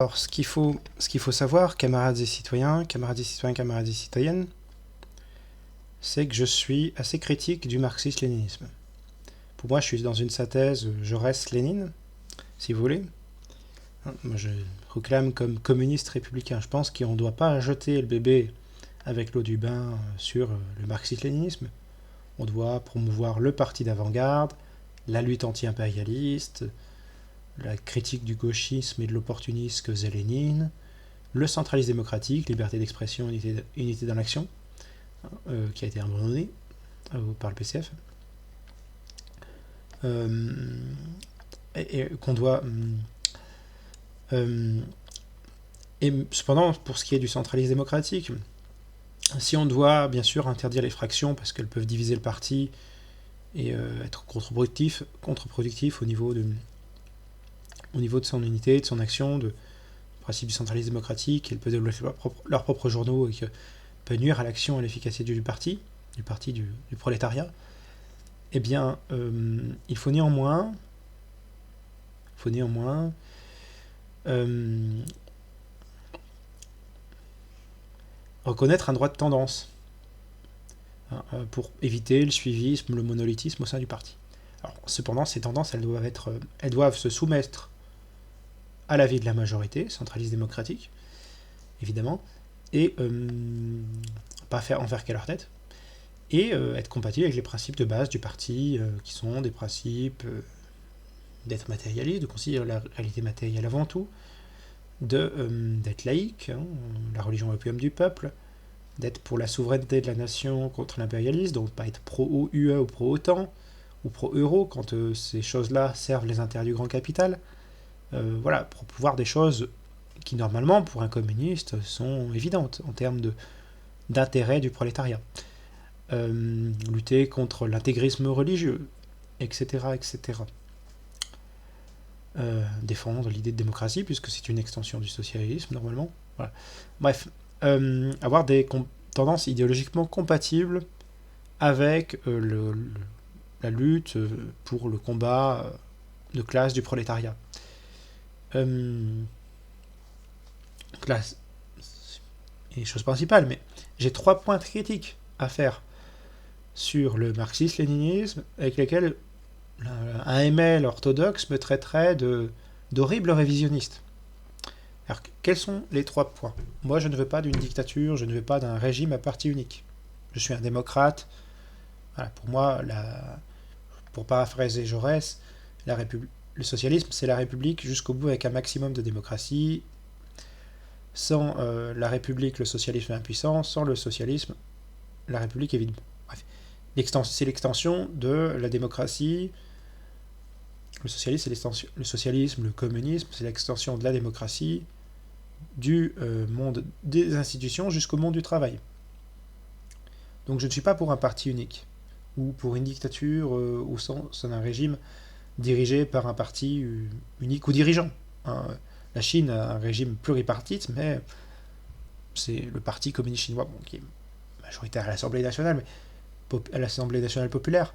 Alors, ce qu'il faut savoir, camarades et citoyens, camarades et citoyennes, c'est que je suis assez critique du marxisme-léninisme. Pour moi, je suis dans une synthèse Jaurès-Lénine, si vous voulez. Moi, je proclame comme communiste républicain. Je pense qu'on ne doit pas jeter le bébé avec l'eau du bain sur le marxisme-léninisme. On doit promouvoir le parti d'avant-garde, la lutte anti-impérialiste, la critique du gauchisme et de l'opportunisme que faisait Lénine, le centralisme démocratique, liberté d'expression, unité dans l'action, qui a été abandonné par le PCF, et qu'on doit... et cependant, pour ce qui est du centralisme démocratique, si on doit bien sûr interdire les fractions parce qu'elles peuvent diviser le parti et être contre-productif au niveau de son unité, de son action, de principe du centralisme démocratique, elles peuvent développer leurs propres journaux et que peut nuire à l'action et à l'efficacité du parti du prolétariat, eh bien, il faut néanmoins reconnaître un droit de tendance pour éviter le suivisme, le monolithisme au sein du parti. Alors, cependant, ces tendances, elles doivent se soumettre à l'avis de la majorité, centraliste démocratique, évidemment, et pas en faire qu'à leur tête, et être compatible avec les principes de base du parti, qui sont des principes d'être matérialiste, de considérer la réalité matérielle avant tout, d'être laïque, la religion opium du peuple, d'être pour la souveraineté de la nation contre l'impérialisme, donc pas être pro-UE ou pro-OTAN, ou pro-euro, quand ces choses-là servent les intérêts du grand capital. Voilà, pour pouvoir des choses qui normalement, pour un communiste, sont évidentes en termes d'intérêt du prolétariat. Lutter contre l'intégrisme religieux, etc. etc. Défendre l'idée de démocratie, puisque c'est une extension du socialisme, normalement. Voilà. Bref, avoir des tendances idéologiquement compatibles avec la lutte pour le combat de classe du prolétariat. Classe est chose principale, mais j'ai 3 points critiques à faire sur le marxisme-léninisme, avec lesquels un ML orthodoxe me traiterait d'horrible révisionniste. Alors, quels sont les 3 points ? Moi, je ne veux pas d'une dictature, je ne veux pas d'un régime à parti unique. Je suis un démocrate. Voilà, pour moi, pour paraphraser Jaurès, le socialisme, c'est la République jusqu'au bout avec un maximum de démocratie. Sans la République, le socialisme est impuissant. Sans le socialisme, la République est vide. Bref. C'est l'extension de la démocratie. Le socialisme, le communisme, c'est l'extension de la démocratie du monde des institutions jusqu'au monde du travail. Donc je ne suis pas pour un parti unique, ou pour une dictature au sens d'un régime dirigé par un parti unique ou dirigeant. La Chine a un régime pluripartite, mais c'est le parti communiste chinois, qui est majoritaire à l'Assemblée nationale, mais à l'Assemblée nationale populaire,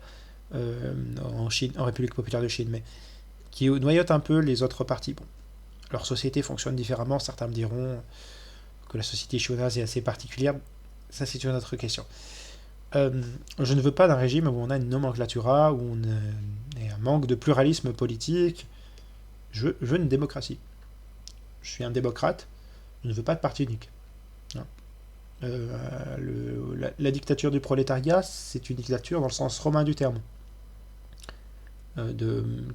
en République populaire de Chine, mais qui noyote un peu les autres partis. Bon, leur société fonctionne différemment, certains me diront que la société chinoise est assez particulière, ça c'est une autre question. Je ne veux pas d'un régime où on a une nomenclatura, où on a un manque de pluralisme politique. Je veux une démocratie. Je suis un démocrate, je ne veux pas de parti unique. La dictature du prolétariat, c'est une dictature dans le sens romain du terme,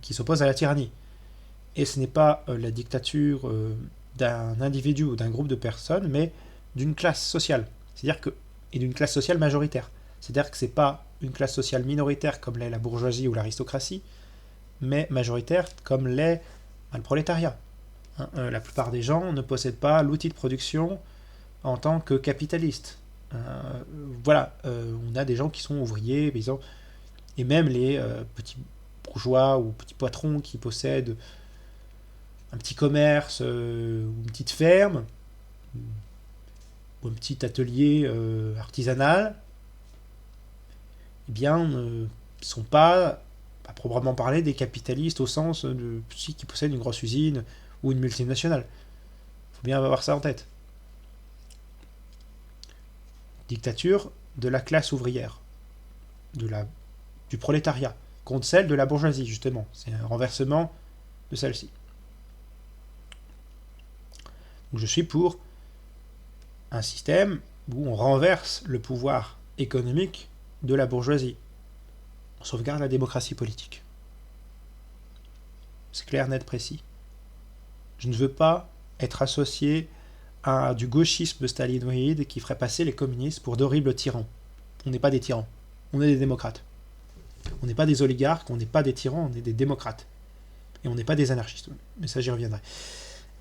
qui s'oppose à la tyrannie. Et ce n'est pas la dictature d'un individu ou d'un groupe de personnes, mais d'une classe sociale. Et d'une classe sociale majoritaire. C'est-à-dire que ce n'est pas une classe sociale minoritaire comme l'est la bourgeoisie ou l'aristocratie, mais majoritaire comme l'est le prolétariat. La plupart des gens ne possèdent pas l'outil de production en tant que capitaliste. Voilà, on a des gens qui sont ouvriers, paysans, et même les petits bourgeois ou petits patrons qui possèdent un petit commerce ou une petite ferme ou un petit atelier artisanal, eh bien, ne sont pas, à proprement parler, des capitalistes au sens de ceux qui possèdent une grosse usine ou une multinationale. faut bien avoir ça en tête. Dictature de la classe ouvrière, du prolétariat, contre celle de la bourgeoisie, justement. C'est un renversement de celle-ci. Donc je suis pour un système où on renverse le pouvoir économique de la bourgeoisie. On sauvegarde la démocratie politique. C'est clair, net, précis. Je ne veux pas être associé à du gauchisme stalinoïde qui ferait passer les communistes pour d'horribles tyrans. On n'est pas des tyrans, on est des démocrates. On n'est pas des oligarques, on n'est pas des tyrans, on est des démocrates. Et on n'est pas des anarchistes. Mais ça, j'y reviendrai.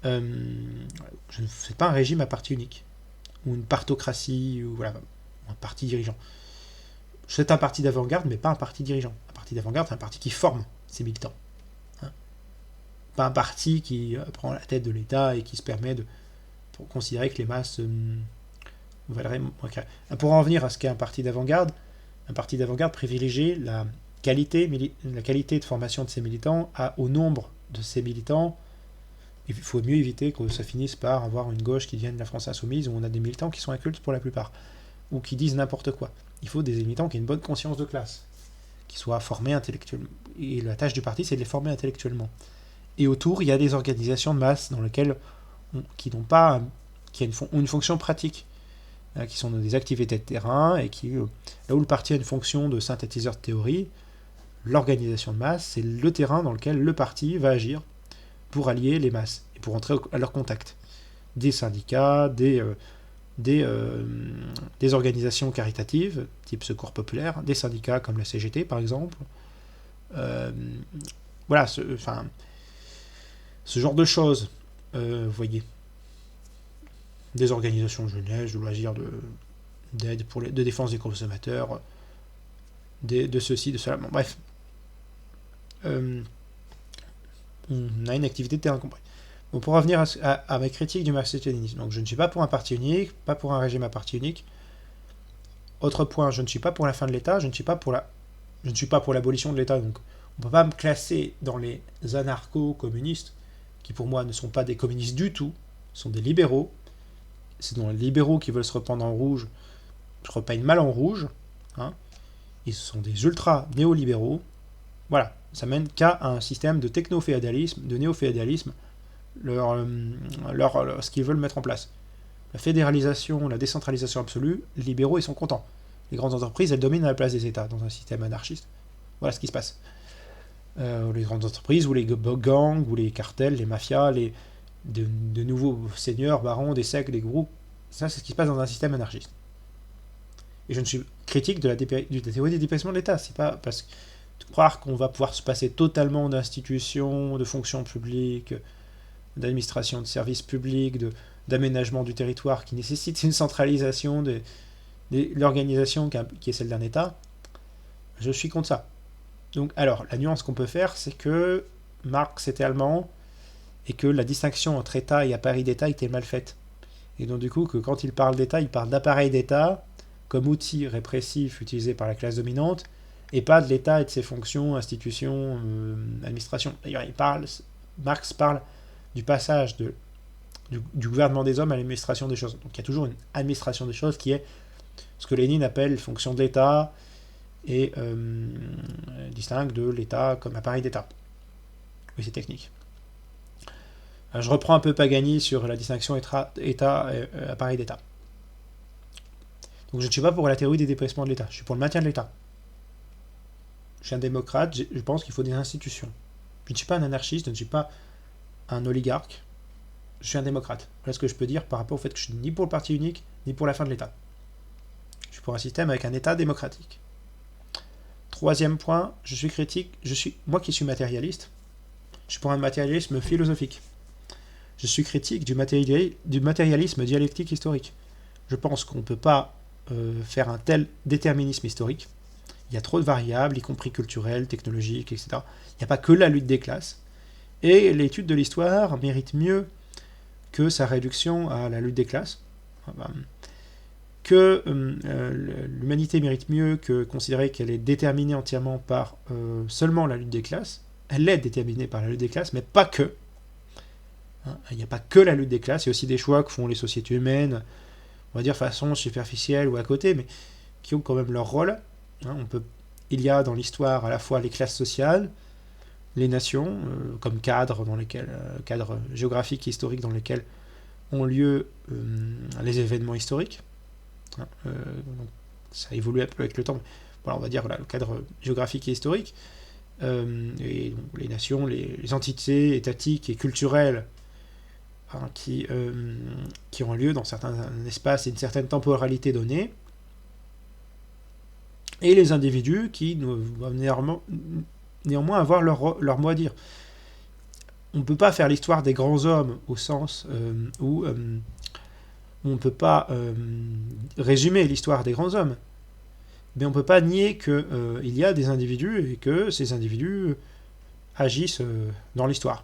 Je ne fais pas un régime à parti unique, ou une partocratie, ou voilà, un parti dirigeant. C'est un parti d'avant-garde, mais pas un parti dirigeant. Un parti d'avant-garde, c'est un parti qui forme ses militants. Pas un parti qui prend la tête de l'État et qui se permet de considérer que les masses valeraient moins que... Pour en revenir à ce qu'est un parti d'avant-garde privilégie la qualité de formation de ses militants au nombre de ses militants. Il faut mieux éviter que ça finisse par avoir une gauche qui devienne la France insoumise, où on a des militants qui sont incultes pour la plupart, ou qui disent n'importe quoi. Il faut des militants qui aient une bonne conscience de classe, qui soient formés intellectuellement. Et la tâche du parti, c'est de les former intellectuellement. Et autour, il y a des organisations de masse dans lesquelles qui ont une fonction pratique, qui sont des activités de terrain, et qui, là où le parti a une fonction de synthétiseur de théorie, l'organisation de masse, c'est le terrain dans lequel le parti va agir pour allier les masses, et pour entrer à leur contact. Des syndicats, des organisations caritatives, type Secours Populaire, des syndicats comme la CGT par exemple. Voilà, ce genre de choses, vous voyez. Des organisations de jeunesse, de loisirs, d'aide de défense des consommateurs, de ceci, de cela. Bon, bref. On a une activité de terrain compris. Bon, pour revenir à ma critique du marxisme-léninisme, donc je ne suis pas pour un parti unique, pas pour un régime à parti unique. Autre point, je ne suis pas pour la fin de l'État, je ne suis pas pour l'abolition de l'État, donc on ne peut pas me classer dans les anarcho-communistes, qui pour moi ne sont pas des communistes du tout, sont des libéraux. C'est dans les libéraux qui veulent se repeindre en rouge, se repeignent mal en rouge. Ils sont des ultra-néolibéraux. Voilà, ça mène qu'à un système de techno-féodalisme, de néo-féodalisme, ce qu'ils veulent mettre en place. La fédéralisation, la décentralisation absolue, les libéraux, ils sont contents. Les grandes entreprises, elles dominent à la place des États dans un système anarchiste. Voilà ce qui se passe. Les grandes entreprises, ou les gangs, ou les cartels, les mafias, de nouveaux seigneurs, barons, des sectes, des groupes. Ça, c'est ce qui se passe dans un système anarchiste. Et je ne suis critique de la théorie des dépassements de l'État. C'est pas parce que croire qu'on va pouvoir se passer totalement d'institutions, de fonctions publiques, d'administration de services publics, d'aménagement du territoire qui nécessite une centralisation de l'organisation qui est celle d'un État. Je suis contre ça. Donc, alors, la nuance qu'on peut faire, c'est que Marx était allemand et que la distinction entre État et appareil d'État était mal faite. Et donc, du coup, que quand il parle d'État, il parle d'appareil d'État comme outil répressif utilisé par la classe dominante, et pas de l'État et de ses fonctions, institutions, administration. D'ailleurs, Marx parle du passage du gouvernement des hommes à l'administration des choses. Donc il y a toujours une administration des choses qui est ce que Lénine appelle fonction de l'État, et distingue de l'État comme appareil d'État. Oui, c'est technique. Alors, je reprends un peu Pagani sur la distinction État-appareil d'État. Donc je ne suis pas pour la théorie des dépayssements de l'État, je suis pour le maintien de l'État. Je suis un démocrate, je pense qu'il faut des institutions. Je ne suis pas un anarchiste, je ne suis pas un oligarque, je suis un démocrate. Voilà ce que je peux dire par rapport au fait que je ne suis ni pour le parti unique, ni pour la fin de l'État. Je suis pour un système avec un État démocratique. Troisième point, je suis critique, moi qui suis matérialiste, je suis pour un matérialisme philosophique. Je suis critique du matérialisme dialectique historique. Je pense qu'on ne peut pas faire un tel déterminisme historique. Il y a trop de variables, y compris culturelles, technologiques, etc. Il n'y a pas que la lutte des classes. Et l'étude de l'histoire mérite mieux que sa réduction à la lutte des classes. Que l'humanité mérite mieux que considérer qu'elle est déterminée entièrement par seulement la lutte des classes. Elle est déterminée par la lutte des classes, mais pas que. Hein. Il n'y a pas que la lutte des classes, il y a aussi des choix que font les sociétés humaines, on va dire façon superficielle ou à côté, mais qui ont quand même leur rôle. Hein. Il y a dans l'histoire à la fois les classes sociales, les nations, comme cadres géographiques et historiques dans lesquels ont lieu les événements historiques. Hein. Donc, ça évolue un peu avec le temps. Voilà, on va dire le cadre géographique et historique. Et donc, les nations, les entités étatiques et culturelles hein, qui ont lieu dans certains espaces et une certaine temporalité donnée. Et les individus qui doivent néanmoins avoir leur mot à dire. On ne peut pas faire l'histoire des grands hommes au sens où on ne peut pas résumer l'histoire des grands hommes, mais on ne peut pas nier qu'il y a des individus et que ces individus agissent dans l'histoire.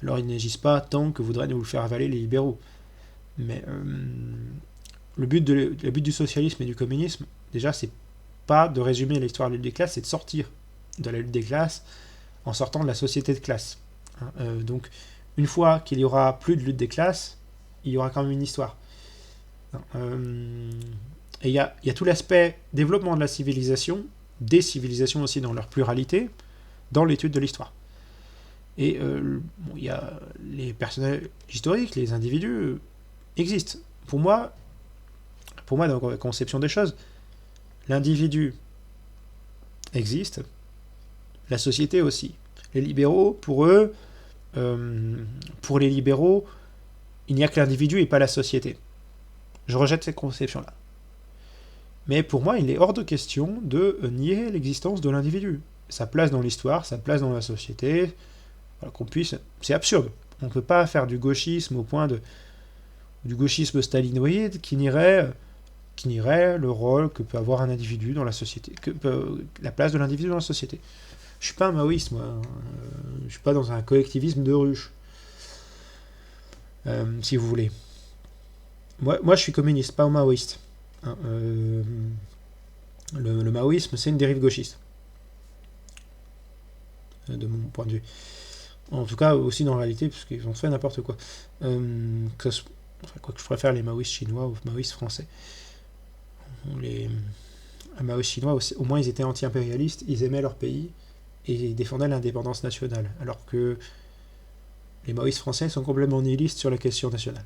Alors ils n'agissent pas tant que voudraient nous le faire avaler les libéraux. Mais le but du socialisme et du communisme, déjà, c'est pas de résumer l'histoire de la lutte des classes, c'est de sortir de la lutte des classes en sortant de la société de classe. Donc, une fois qu'il y aura plus de lutte des classes, il y aura quand même une histoire. Et il y a tout l'aspect développement de la civilisation, des civilisations aussi dans leur pluralité, dans l'étude de l'histoire. Et il y a les personnages historiques, les individus existent. Pour moi, dans la conception des choses, l'individu existe, la société aussi. Les libéraux, pour les libéraux, il n'y a que l'individu et pas la société. Je rejette cette conception-là. Mais pour moi, il est hors de question de nier l'existence de l'individu. Sa place dans l'histoire, sa place dans la société, voilà, qu'on puisse... C'est absurde. On ne peut pas faire du gauchisme au point du gauchisme stalinoïde qui nierait le rôle que peut avoir un individu dans la société, la place de l'individu dans la société. Je suis pas un maoïste, moi. Je suis pas dans un collectivisme de ruche. Si vous voulez. Moi, je suis communiste, pas un maoïste. Hein, le maoïsme, c'est une dérive gauchiste. De mon point de vue. En tout cas, aussi dans la réalité, parce qu'ils ont fait n'importe quoi. Quoique je préfère les maoïstes chinois aux maoïstes français. Les maoïstes chinois, au moins, ils étaient anti-impérialistes, ils aimaient leur pays, et ils défendaient l'indépendance nationale, alors que les maoïstes français sont complètement nihilistes sur la question nationale.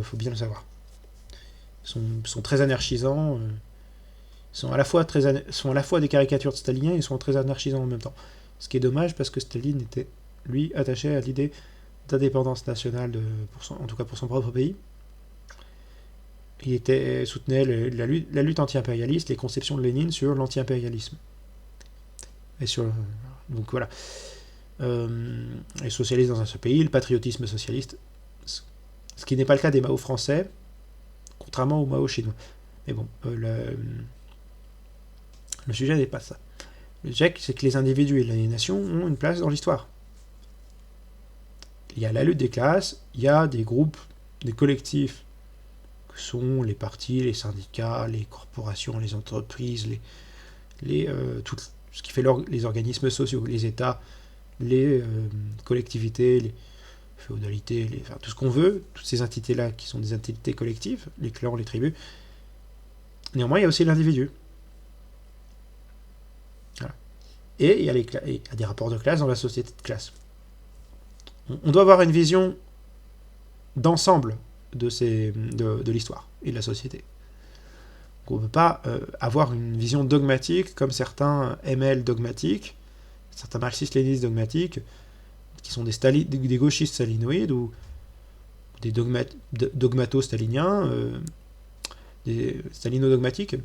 Faut bien le savoir. Ils sont très anarchisants, sont à la fois des caricatures de staliniens et sont très anarchisants en même temps. Ce qui est dommage parce que Staline était, lui, attaché à l'idée d'indépendance nationale, en tout cas pour son propre pays. Il soutenait la lutte anti-impérialiste, les conceptions de Lénine sur l'anti-impérialisme. Donc voilà. Les socialistes dans ce pays, le patriotisme socialiste, ce qui n'est pas le cas des Mao français, contrairement aux Mao chinois. Mais bon, le sujet n'est pas ça. Le sujet, c'est que les individus et les nations ont une place dans l'histoire. Il y a la lutte des classes, il y a des groupes, des collectifs, que sont les partis, les syndicats, les corporations, les entreprises, tout ce qui fait les organismes sociaux, les États, les collectivités, les féodalités, tout ce qu'on veut, toutes ces entités-là qui sont des entités collectives, les clans, les tribus. Néanmoins, il y a aussi l'individu. Voilà. Et il y a des rapports de classe dans la société de classe. On doit avoir une vision d'ensemble de l'histoire et de la société. Donc on ne peut pas avoir une vision dogmatique comme certains ML dogmatiques, certains marxistes-léninistes dogmatiques, qui sont des gauchistes stalinoïdes ou des dogmato-staliniens, des stalino-dogmatiques,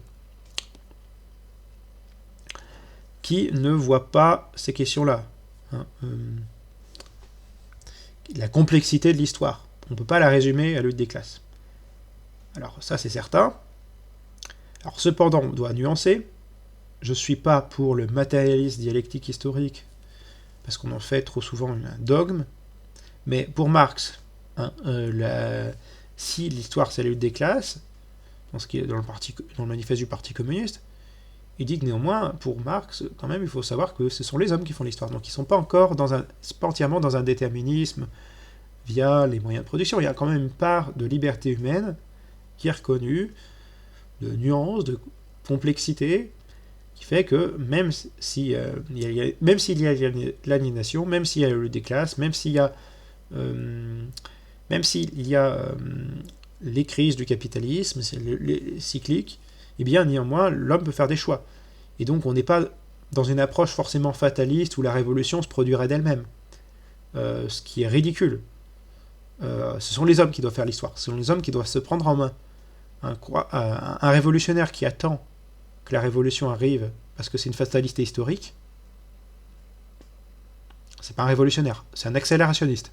qui ne voient pas ces questions-là. Hein, la complexité de l'histoire. On ne peut pas la résumer à la lutte des classes. Alors ça c'est certain. Alors cependant, on doit nuancer. Je ne suis pas pour le matérialisme dialectique historique, parce qu'on en fait trop souvent un dogme. Mais pour Marx, si l'histoire c'est la lutte des classes, dans ce qui est dans le manifeste du Parti communiste, il dit que néanmoins, pour Marx, quand même, il faut savoir que ce sont les hommes qui font l'histoire. Donc ils ne sont pas encore pas entièrement dans un déterminisme via les moyens de production. Il y a quand même une part de liberté humaine qui est reconnue, de nuances, de complexité, qui fait que même s'il y a l'aliénation, même s'il y a le lutte des classes, même s'il y a les crises du capitalisme, les cycliques, eh bien néanmoins l'homme peut faire des choix. Et donc on n'est pas dans une approche forcément fataliste où la révolution se produirait d'elle-même, ce qui est ridicule. Ce sont les hommes qui doivent faire l'histoire, ce sont les hommes qui doivent se prendre en main. Un révolutionnaire qui attend que la révolution arrive parce que c'est une fatalité historique, c'est pas un révolutionnaire, c'est un accélérationniste.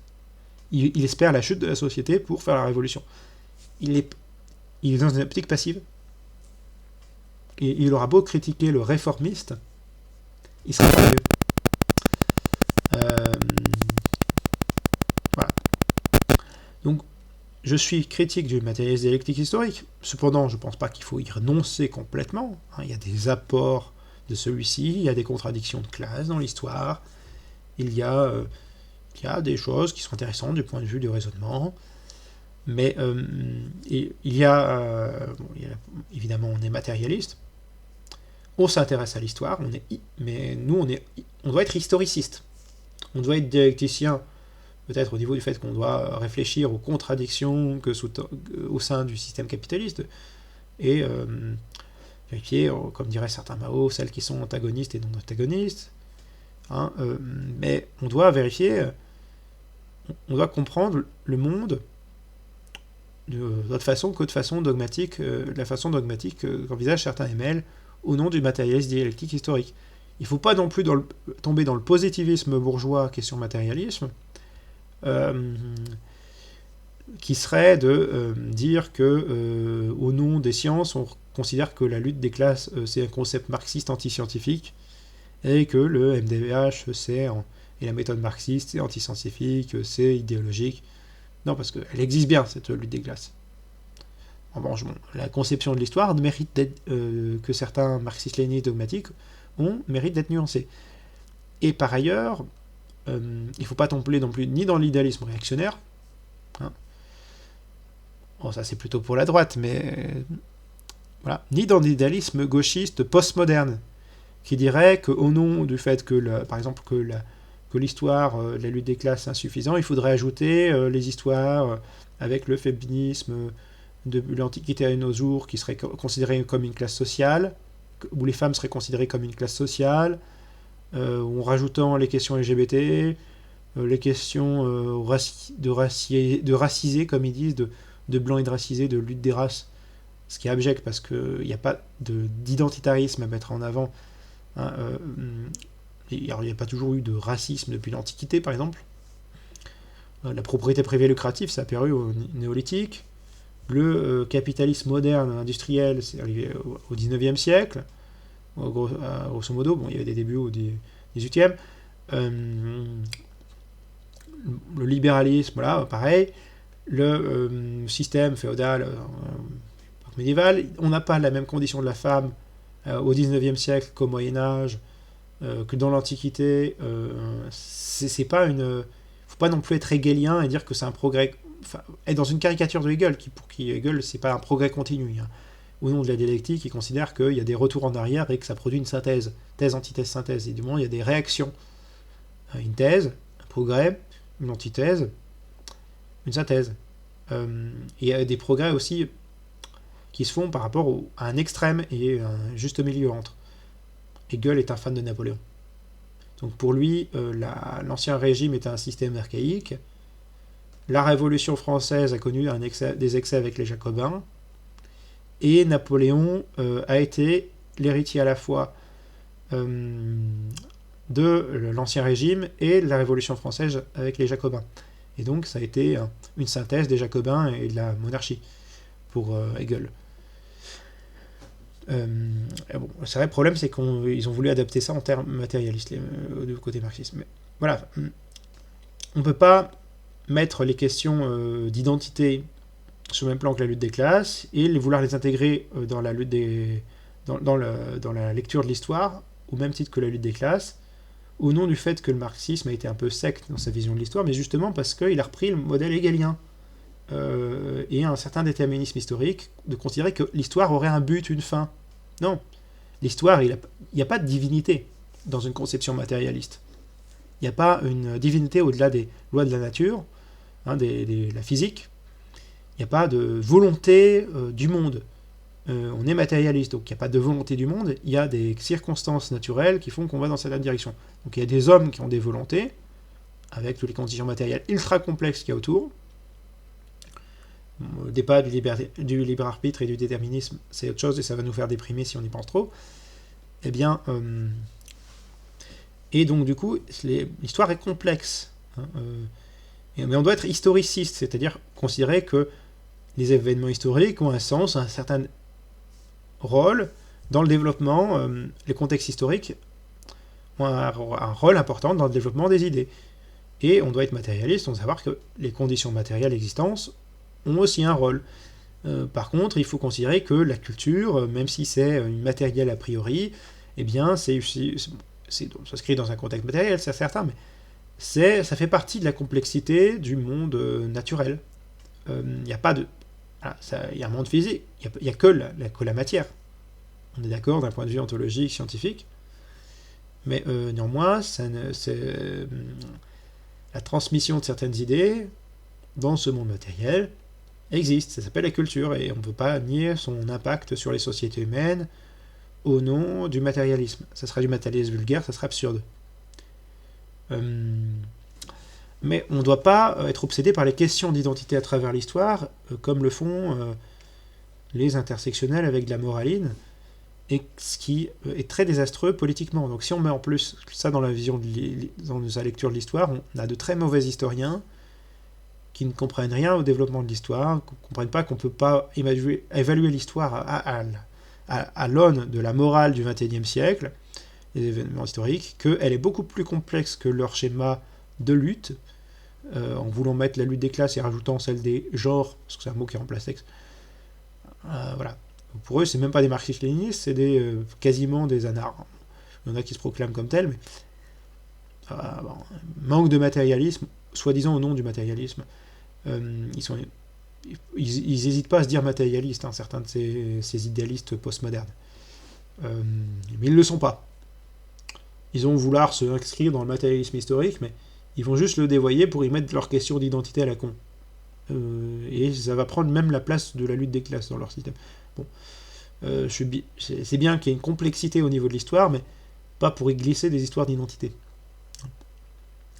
Il espère la chute de la société pour faire la révolution. Il est dans une optique passive. Et il aura beau critiquer le réformiste, il sera pas mieux. Voilà. Donc, je suis critique du matérialisme dialectique historique. Cependant, je ne pense pas qu'il faut y renoncer complètement. Il y a des apports de celui-ci, il y a des contradictions de classe dans l'histoire, il y a des choses qui sont intéressantes du point de vue du raisonnement, mais évidemment, on est matérialiste, on s'intéresse à l'histoire, mais nous, on doit être historiciste, on doit être dialecticien, peut-être au niveau du fait qu'on doit réfléchir aux contradictions au sein du système capitaliste, et vérifier, comme diraient certains Mao, celles qui sont antagonistes et non antagonistes, mais on doit vérifier, on doit comprendre le monde d'autre façon que de façon dogmatique, la façon dogmatique qu'envisagent certains ML au nom du matérialisme dialectique historique. Il ne faut pas non plus tomber dans le positivisme bourgeois question matérialisme, qui serait de dire que au nom des sciences, on considère que la lutte des classes, c'est un concept marxiste antiscientifique, et que le MDVH, et la méthode marxiste, c'est antiscientifique, c'est idéologique. Non, parce qu'elle existe bien, cette lutte des classes. En revanche, la conception de l'histoire mérite que certains marxistes-léninistes dogmatiques mérite d'être nuancée. Et par ailleurs, il ne faut pas tomber non plus ni dans l'idéalisme réactionnaire. Bon, ça c'est plutôt pour la droite, mais voilà, ni dans l'idéalisme gauchiste postmoderne, qui dirait qu'au nom du fait que, par exemple, que l'histoire de la lutte des classes est insuffisant, il faudrait ajouter les histoires avec le féminisme de l'Antiquité à nos jours, qui serait considéré comme une classe sociale, où les femmes seraient considérées comme une classe sociale, en rajoutant les questions LGBT, les questions de racisés, comme ils disent, de blancs et de racisés, de lutte des races, ce qui est abject parce qu'il n'y a pas d'identitarisme à mettre en avant. Il n'y a pas toujours eu de racisme depuis l'Antiquité, par exemple. La propriété privée lucrative, ça a apparu au néolithique. Le capitalisme moderne, industriel, c'est arrivé au 19e siècle. Grosso modo, il y avait des débuts au 18e. Le libéralisme, voilà, pareil. Le système féodal médiéval, on n'a pas la même condition de la femme au 19e siècle qu'au Moyen-Âge, que dans l'Antiquité. C'est pas une. Faut pas non plus être hegelien et dire que c'est un progrès. Enfin, être dans une caricature de Hegel, pour qui Hegel, c'est pas un progrès continu. Au nom de la dialectique, il considère qu'il y a des retours en arrière et que ça produit une synthèse. Thèse, antithèse, synthèse. Et du moins, il y a des réactions. Une thèse, un progrès, une antithèse, une synthèse. Et il y a des progrès aussi qui se font par rapport à un extrême et un juste milieu entre. Hegel est un fan de Napoléon. Donc pour lui, l'ancien régime était un système archaïque. La Révolution française a connu des excès avec les Jacobins. Et Napoléon a été l'héritier à la fois de l'ancien régime et de la Révolution française avec les Jacobins. Et donc ça a été une synthèse des Jacobins et de la monarchie pour Hegel. Bon, c'est vrai, le problème c'est qu'ils ont voulu adapter ça en termes matérialistes du côté marxiste. Mais voilà, on ne peut pas mettre les questions d'identité sur le même plan que la lutte des classes et vouloir les intégrer dans la lutte dans la lecture de l'histoire au même titre que la lutte des classes, au nom du fait que le marxisme a été un peu sec dans sa vision de l'histoire, mais justement parce qu'il a repris le modèle hegelien et un certain déterminisme historique, de considérer que l'histoire aurait un but, une fin. Non, l'histoire, il n'y a pas de divinité dans une conception matérialiste. Il n'y a pas une divinité au-delà des lois de la nature, la physique. Il n'y a pas de volonté du monde. On est matérialiste, donc il n'y a pas de volonté du monde, il y a des circonstances naturelles qui font qu'on va dans cette direction. Donc il y a des hommes qui ont des volontés, avec toutes les conditions matérielles ultra complexes qu'il y a autour. Le débat du libre arbitre et du déterminisme, c'est autre chose et ça va nous faire déprimer si on y pense trop. Eh bien, et donc du coup, l'histoire est complexe. Mais on doit être historiciste, c'est-à-dire considérer que les événements historiques ont un sens, un certain rôle dans le développement, les contextes historiques ont un rôle important dans le développement des idées. Et on doit être matérialiste, on doit savoir que les conditions matérielles existence ont aussi un rôle. Par contre, il faut considérer que la culture, même si c'est immatériel a priori, eh bien, ça s'inscrit dans un contexte matériel, c'est certain, mais ça fait partie de la complexité du monde naturel. Il n'y a pas de... il y a un monde physique, il n'y a que la matière. On est d'accord d'un point de vue ontologique, scientifique, mais néanmoins, la transmission de certaines idées dans ce monde matériel existe. Ça s'appelle la culture, et on ne peut pas nier son impact sur les sociétés humaines au nom du matérialisme. Ça serait du matérialisme vulgaire, ça serait absurde. Mais on ne doit pas être obsédé par les questions d'identité à travers l'histoire, comme le font les intersectionnels avec de la moraline, et ce qui est très désastreux politiquement. Donc si on met en plus ça dans dans sa lecture de l'histoire, on a de très mauvais historiens qui ne comprennent rien au développement de l'histoire, qui ne comprennent pas qu'on ne peut pas évaluer l'histoire à l'aune de la morale du XXIe siècle, des événements historiques, qu'elle est beaucoup plus complexe que leur schéma de lutte, en voulant mettre la lutte des classes et rajoutant celle des genres, parce que c'est un mot qui remplace sexe. Voilà. Pour eux, c'est même pas des marxistes-léninistes, c'est quasiment des anards. Il y en a qui se proclament comme tels, mais manque de matérialisme, soi-disant au nom du matérialisme. Ils n'hésitent pas à se dire matérialistes, certains de ces idéalistes postmodernes. Mais ils ne le sont pas. Ils vont vouloir se inscrire dans le matérialisme historique, mais ils vont juste le dévoyer pour y mettre leur question d'identité à la con. Et ça va prendre même la place de la lutte des classes dans leur système. Bon, c'est bien qu'il y ait une complexité au niveau de l'histoire, mais pas pour y glisser des histoires d'identité.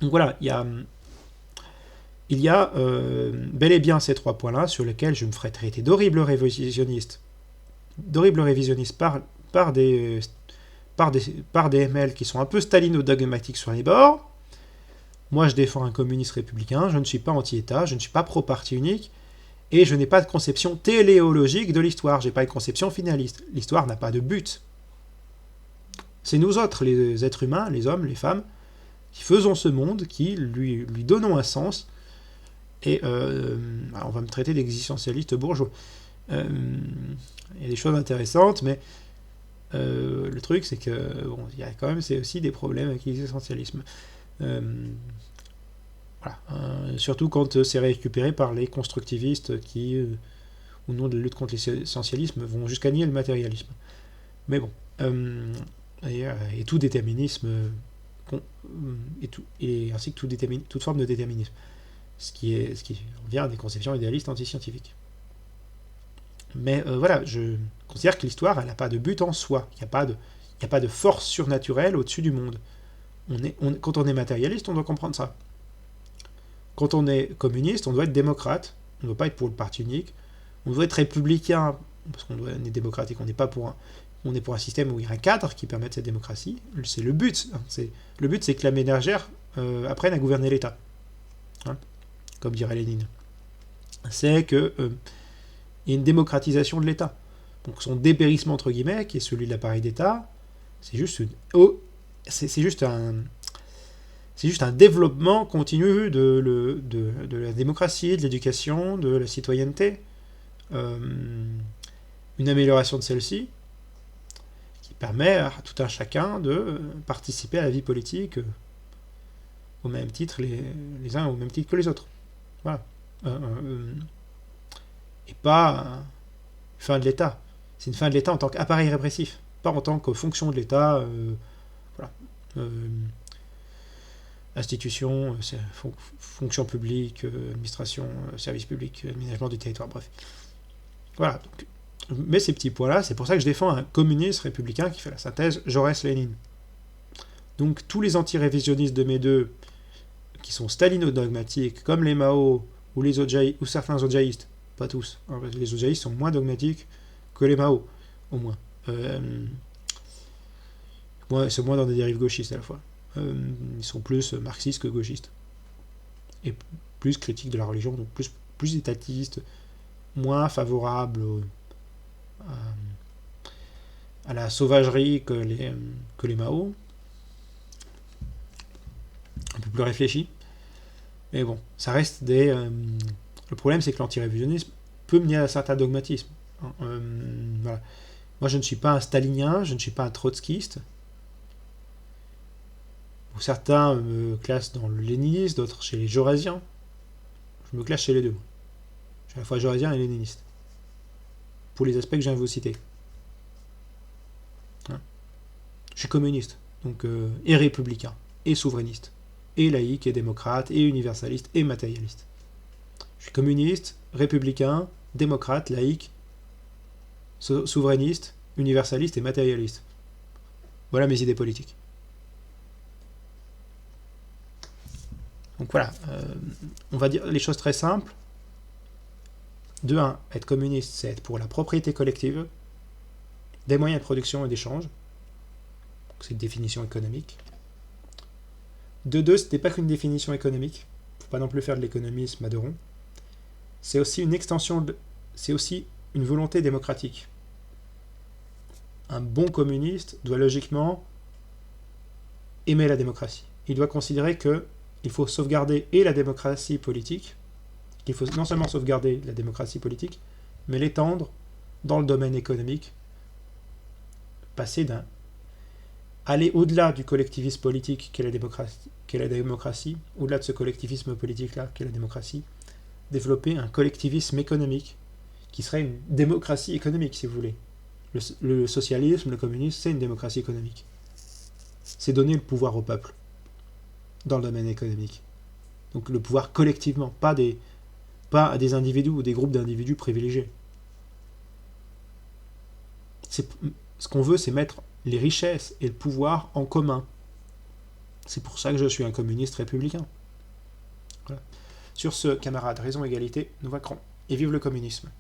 Donc voilà, il y a bel et bien ces trois points-là sur lesquels je me ferai traiter d'horrible révisionniste par des ML qui sont un peu stalino-dogmatiques sur les bords. Moi, je défends un communiste républicain, je ne suis pas anti-État, je ne suis pas pro-parti unique, et je n'ai pas de conception téléologique de l'histoire, j'ai pas une conception finaliste. L'histoire n'a pas de but. C'est nous autres, les êtres humains, les hommes, les femmes, qui faisons ce monde, qui lui donnons un sens, et on va me traiter d'existentialiste bourgeois. Il y a des choses intéressantes, mais le truc, c'est que il y a quand même aussi des problèmes avec l'existentialisme. Voilà. Surtout quand c'est récupéré par les constructivistes qui, au nom de la lutte contre l'essentialisme, vont jusqu'à nier le matérialisme. Mais bon, et tout déterminisme, ainsi que toute forme de déterminisme, ce qui vient des conceptions idéalistes antiscientifiques. Mais voilà, je considère que l'histoire, elle n'a pas de but en soi, il n'y a pas de force surnaturelle au-dessus du monde. Quand on est matérialiste, on doit comprendre ça. Quand on est communiste, on doit être démocrate, on ne doit pas être pour le parti unique, on doit être républicain, parce qu'on est démocratique, on est pour un système où il y a un cadre qui permette cette démocratie, c'est le but. Le but, c'est que la ménagère apprenne à gouverner l'État, comme dirait Lénine. C'est qu'il y ait une démocratisation de l'État. Donc son dépérissement, entre guillemets, qui est celui de l'appareil d'État, c'est juste un développement continu de la démocratie, de l'éducation, de la citoyenneté, une amélioration de celle-ci, qui permet à tout un chacun de participer à la vie politique au même titre, les uns au même titre que les autres. Voilà. Et pas une fin de l'État. C'est une fin de l'État en tant qu'appareil répressif, pas en tant que fonction de l'État, voilà. Institution, fonction publique, administration, service public, aménagement du territoire, bref. Voilà. Donc, mais ces petits points-là, c'est pour ça que je défends un communiste républicain qui fait la synthèse Jaurès-Lénine. Donc tous les anti-révisionnistes de mes deux, qui sont stalino-dogmatiques, comme les Mao ou certains odjaïstes, pas tous, hein, les odjaïstes sont moins dogmatiques que les Mao, au moins. C'est moins dans des dérives gauchistes à la fois. Ils sont plus marxistes que gauchistes. Et plus critiques de la religion, donc plus étatistes, moins favorables à la sauvagerie que les Mao. Un peu plus réfléchis. Mais bon, ça reste des... le problème, c'est que l'antirévisionnisme peut mener à un certain dogmatisme. Voilà. Moi, je ne suis pas un stalinien, je ne suis pas un trotskiste. Certains me classent dans le léninisme, d'autres chez les jaurésiens. Je me classe chez les deux. Je suis à la fois jaurésien et léniniste. Pour les aspects que je viens de vous citer. Hein. Je suis communiste, donc et républicain, et souverainiste, et laïque, et démocrate, et universaliste, et matérialiste. Je suis communiste, républicain, démocrate, laïque, souverainiste, universaliste et matérialiste. Voilà mes idées politiques. Donc voilà, on va dire les choses très simples. De 1, être communiste, c'est être pour la propriété collective, des moyens de production et d'échange. C'est une définition économique. De 2, ce n'est pas qu'une définition économique. Il ne faut pas non plus faire de l'économisme à deux ronds. C'est aussi une extension, c'est aussi une volonté démocratique. Un bon communiste doit logiquement aimer la démocratie. Il doit considérer qu'il faut sauvegarder et la démocratie politique, qu'il faut non seulement sauvegarder la démocratie politique, mais l'étendre dans le domaine économique, aller au-delà du collectivisme politique qu'est la démocratie, au-delà de ce collectivisme politique-là qu'est la démocratie, développer un collectivisme économique qui serait une démocratie économique, si vous voulez. Le socialisme, le communisme, c'est une démocratie économique. C'est donner le pouvoir au peuple dans le domaine économique. Donc le pouvoir collectivement, pas à des individus ou des groupes d'individus privilégiés. Ce qu'on veut, c'est mettre les richesses et le pouvoir en commun. C'est pour ça que je suis un communiste républicain. Voilà. Sur ce, camarades, raison, égalité, nous vaincrons. Et vive le communisme.